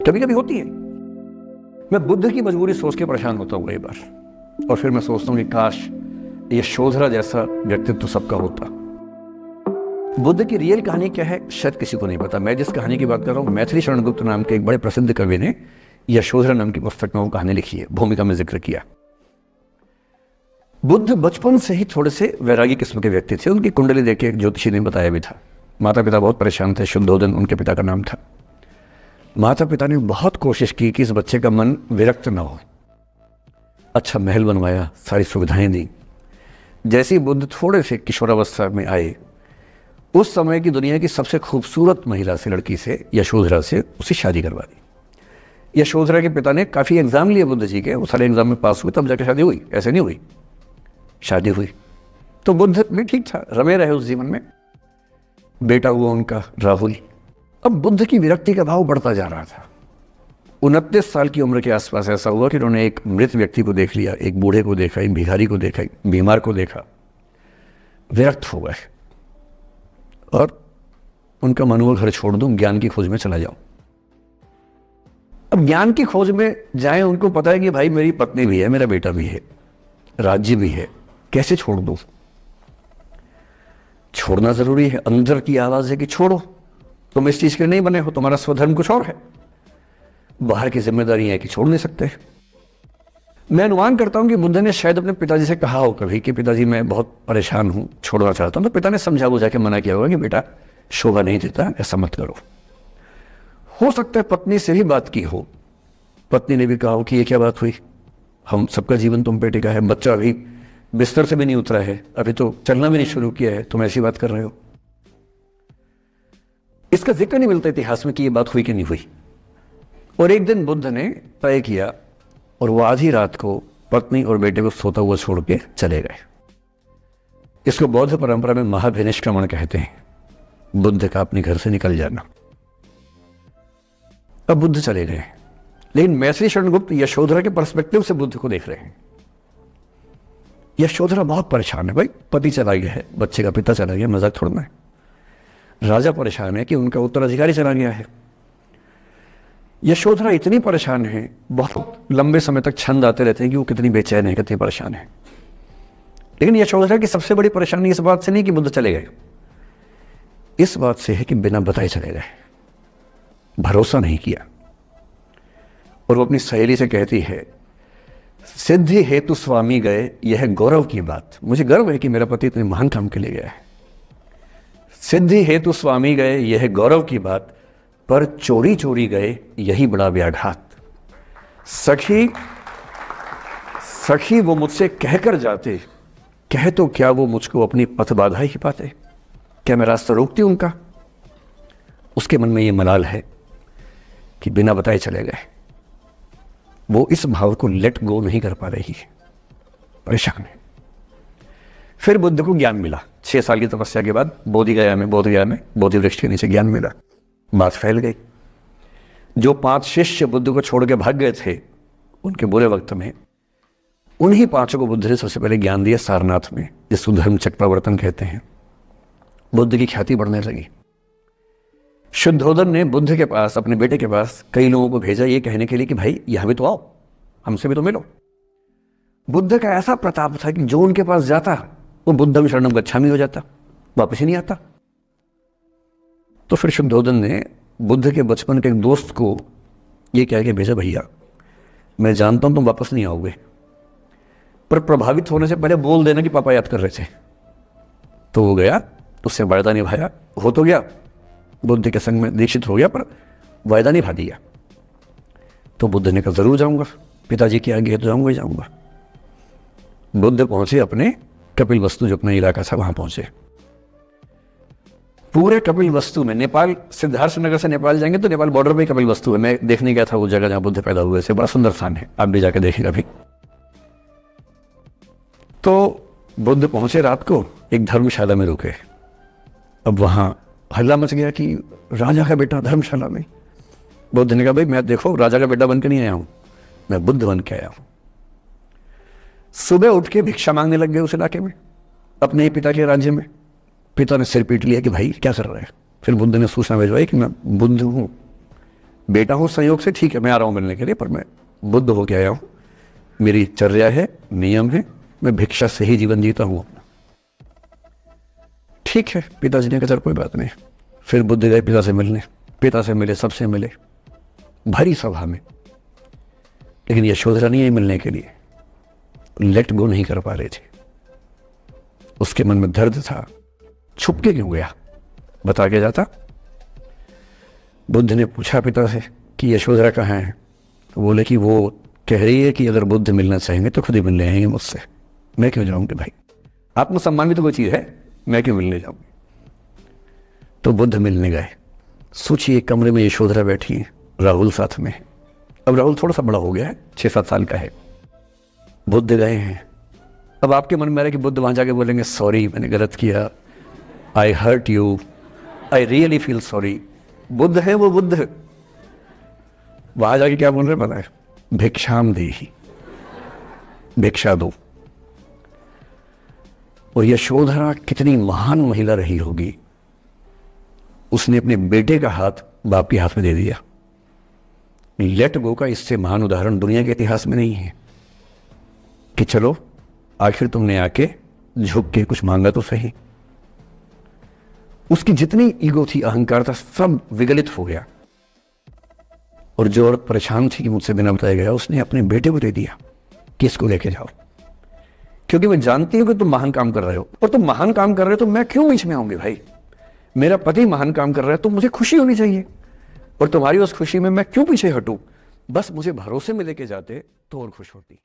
कभी कभी होती है। मैं बुद्ध की मजबूरी सोच के परेशान होता हूँ कई बार, और फिर मैं सोचता हूँ कि काश यशोधरा जैसा व्यक्तित्व सबका होता। बुद्ध की रियल कहानी क्या है शायद किसी को नहीं पता। मैं जिस कहानी की बात कर रहा हूँ, मैथिली शरण गुप्त नाम के एक बड़े प्रसिद्ध कवि ने यशोधरा नाम की पुस्तक में वो कहानी लिखी है, भूमिका में जिक्र किया। बुद्ध बचपन से ही थोड़े से वैरागी किस्म के व्यक्ति थे। उनकी कुंडली देख के एक ज्योतिषी ने बताया भी था। माता पिता बहुत परेशान थे, शुद्धोदन उनके पिता का नाम था। माता पिता ने बहुत कोशिश की कि इस बच्चे का मन विरक्त न हो। अच्छा महल बनवाया, सारी सुविधाएं दी। जैसे ही बुद्ध थोड़े से किशोरावस्था में आए, उस समय की दुनिया की सबसे खूबसूरत महिला से, लड़की से, यशोधरा से उसकी शादी करवा दी। यशोधरा के पिता ने काफ़ी एग्जाम लिए बुद्ध जी के, वो सारे एग्जाम में पास हुए, तब जाकर शादी हुई। ऐसे नहीं हुई, शादी हुई। तो बुद्ध भी ठीक था, रमे रहे उस जीवन में। बेटा हुआ उनका राहुल। अब बुद्ध की विरक्ति का भाव बढ़ता जा रहा था। 29 साल की उम्र के आसपास ऐसा हुआ कि उन्होंने एक मृत व्यक्ति को देख लिया, एक बूढ़े को देखा, एक भिखारी को देखा, एक बीमार को देखा। विरक्त हो गए और उनका मन हुआ घर छोड़ दूं, ज्ञान की खोज में चला जाऊं। अब ज्ञान की खोज में जाएं, उनको पता है कि भाई मेरी पत्नी भी है, मेरा बेटा भी है, राज्य भी है, कैसे छोड़ दूं? छोड़ना जरूरी है। अंदर की आवाज है कि छोड़ो, तुम इस चीज के नहीं बने हो, तुम्हारा स्वधर्म कुछ और है। बाहर की जिम्मेदारी है कि छोड़ नहीं सकते। मैं अनुमान करता हूं कि बुद्ध ने शायद अपने पिताजी से कहा हो कभी कि पिताजी मैं बहुत परेशान हूं, छोड़ना चाहता हूं। तो पिता ने समझा बुझा के मना किया होगा कि बेटा शोभा नहीं देता, ऐसा मत करो। हो सकता है पत्नी से भी बात की हो, पत्नी ने भी कहा हो कि ये क्या बात हुई, हम सबका जीवन तुम पे टिका है, बच्चा अभी बिस्तर से भी नहीं उतरा है, अभी तो चलना भी नहीं शुरू किया है, तुम ऐसी बात कर रहे हो। इसका जिक्र नहीं मिलता इतिहास में कि ये बात हुई कि नहीं हुई। और एक दिन बुद्ध ने तय किया और वो आधी रात को पत्नी और बेटे को सोता हुआ छोड़ के चले गए। इसको बौद्ध परंपरा में महाभिनिष्क्रमण कहते हैं, बुद्ध का अपने घर से निकल जाना। अब बुद्ध चले गए, लेकिन मैथिली शरण गुप्त यशोधरा के पर्सपेक्टिव से बुद्ध को देख रहे हैं। यशोधरा बहुत परेशान है, भाई पति चला गया है, बच्चे का पिता चला गया, मजाक थोड़ना है। राजा परेशान है कि उनका उत्तराधिकारी चला गया है। यशोधरा इतनी परेशान है, बहुत लंबे समय तक छंद आते रहते हैं कि वो कितनी बेचैन है, कितनी परेशान है। लेकिन यशोधरा की सबसे बड़ी परेशानी इस बात से नहीं कि बुद्ध चले गए, इस बात से है कि बिना बताए चले गए, भरोसा नहीं किया। और वो अपनी सहेली से कहती है, सिद्धि हेतु स्वामी गए, यह गौरव की बात। मुझे गर्व है कि मेरा पति इतने महान काम के लिए गया है। सिद्धि हेतु स्वामी गए, यह गौरव की बात, पर चोरी चोरी गए, यही बड़ा व्याघात। सखी वो मुझसे कहकर जाते, कह तो क्या वो मुझको अपनी पथ बाधा ही पाते, क्या मैं रास्ता रोकती उनका? उसके मन में ये मलाल है कि बिना बताए चले गए। वो इस भाव को लेट गो नहीं कर पा रही है, परेशान है। फिर बुद्ध को ज्ञान मिला 6 साल की तपस्या के बाद, बोधगया में बोधि वृक्ष के नीचे ज्ञान मिला। बात फैल गई। जो 5 शिष्य बुद्ध को छोड़ के भाग गए थे उनके बुरे वक्त में, उन्हीं 5 को बुद्ध ने सबसे पहले ज्ञान दिया सारनाथ में, जिसको धर्म चक्रवर्तन कहते हैं। बुद्ध की ख्याति बढ़ने लगी। शुद्धोदन ने बुद्ध के पास, अपने बेटे के पास कई लोगों को भेजा ये कहने के लिए कि भाई यहां भी तो आओ, हमसे भी तो मिलो। बुद्ध का ऐसा प्रताप था कि जो उनके पास जाता वो बुद्धम शरणम गच्छामि हो जाता, वापस ही नहीं आता। तो फिर शुद्धोदन ने बुद्ध के बचपन के एक दोस्त को ये कह के भेजा, भैया मैं जानता हूं तुम वापस नहीं आओगे, पर प्रभावित होने से पहले बोल देना कि पापा याद कर रहे थे। तो वो गया, उससे वायदा निभाया, हो तो गया, बुद्ध के संग में दीक्षित हो गया, पर वायदा निभा दिया। तो बुद्ध ने कहा जरूर जाऊंगा, पिताजी की आगे तो जाऊंगा ही जाऊंगा। बुद्ध पहुंचे अपने कपिल वस्तु, जो अपना इलाका था, वहां पहुंचे। पूरे कपिल वस्तु में, नेपाल सिद्धार्थ नगर से नेपाल जाएंगे तो नेपाल बॉर्डर पे कपिल वस्तु है। मैं देखने गया था वो जगह जहां बुद्ध पैदा हुए थे, बड़ा सुंदर स्थान है, आप भी जाकर देखिएगा अभी। तो बुद्ध पहुंचे रात को, एक धर्मशाला में रुके। अब वहां हल्ला मच गया कि राजा का बेटा धर्मशाला में। बुद्ध ने कहा भाई मैं देखो राजा का बेटा बन के नहीं आया हूं, मैं बुद्ध बन के आया हूं। सुबह उठ के भिक्षा मांगने लग गए उस इलाके में, अपने ही पिता के राज्य में। पिता ने सिर पीट लिया कि भाई क्या कर रहे हैं। फिर बुद्ध ने सूचना भिजवाई कि मैं बुद्ध हूं, बेटा हूँ संयोग से, ठीक है, मैं आ रहा हूँ मिलने के लिए, पर मैं बुद्ध होके आया हूँ, मेरी चर्या है, नियम है, मैं भिक्षा से ही जीवन जीता हूँ अपना। ठीक है, पिताजी ने कहा चल कोई बात नहीं। फिर बुद्ध गए पिता से मिलने, पिता से मिले, सबसे मिले, भरी सभा में, लेकिन यशोधरा नहीं आई मिलने के लिए, लेट गो नहीं कर पा रहे थे। उसके मन में दर्द था, छुप के क्यों गया, बता के जाता। बुद्ध ने पूछा पिता से कि यशोधरा कहाँ है, तो बोले कि वो कह रही है कि अगर बुद्ध मिलना चाहेंगे तो खुद ही मिलने आएंगे मुझसे, मैं क्यों जाऊंगी भाई, आत्मसम्मान भी तो कोई चीज़ है, मैं क्यों मिलने जाऊंगी। तो बुद्ध मिलने गए। सोचिए कमरे में यशोधरा बैठी है, राहुल साथ में है। अब राहुल थोड़ा सा बड़ा हो गया है, 6-7 साल का है। बुद्ध गए हैं। अब आपके मन में आ रहा है कि बुद्ध वहां जाके बोलेंगे सॉरी मैंने गलत किया, I hurt you, I really feel sorry. बुद्ध है वो, बुद्ध है। वहां जाके क्या बोल रहे पता है, भिक्षाम देहि, भिक्षा दो। और यशोधरा कितनी महान महिला रही होगी, उसने अपने बेटे का हाथ बाप के हाथ में दे दिया। लेट गो का इससे महान उदाहरण दुनिया के इतिहास में नहीं है कि चलो आखिर तुमने आके झुक के कुछ मांगा तो सही। उसकी जितनी ईगो थी, अहंकार था, सब विगलित हो गया। और जो औरत परेशान थी कि मुझसे बिना बताया गया, उसने अपने बेटे को दे दिया कि इसको लेके जाओ, क्योंकि मैं जानती हूं कि तुम महान काम कर रहे हो, और तुम महान काम कर रहे हो तो मैं क्यों बीच में आऊंगी भाई, मेरा पति महान काम कर रहा है तो मुझे खुशी होनी चाहिए, और तुम्हारी उस खुशी में मैं क्यों पीछे हटूं। बस मुझे भरोसे में लेके जाते तो और खुश होती।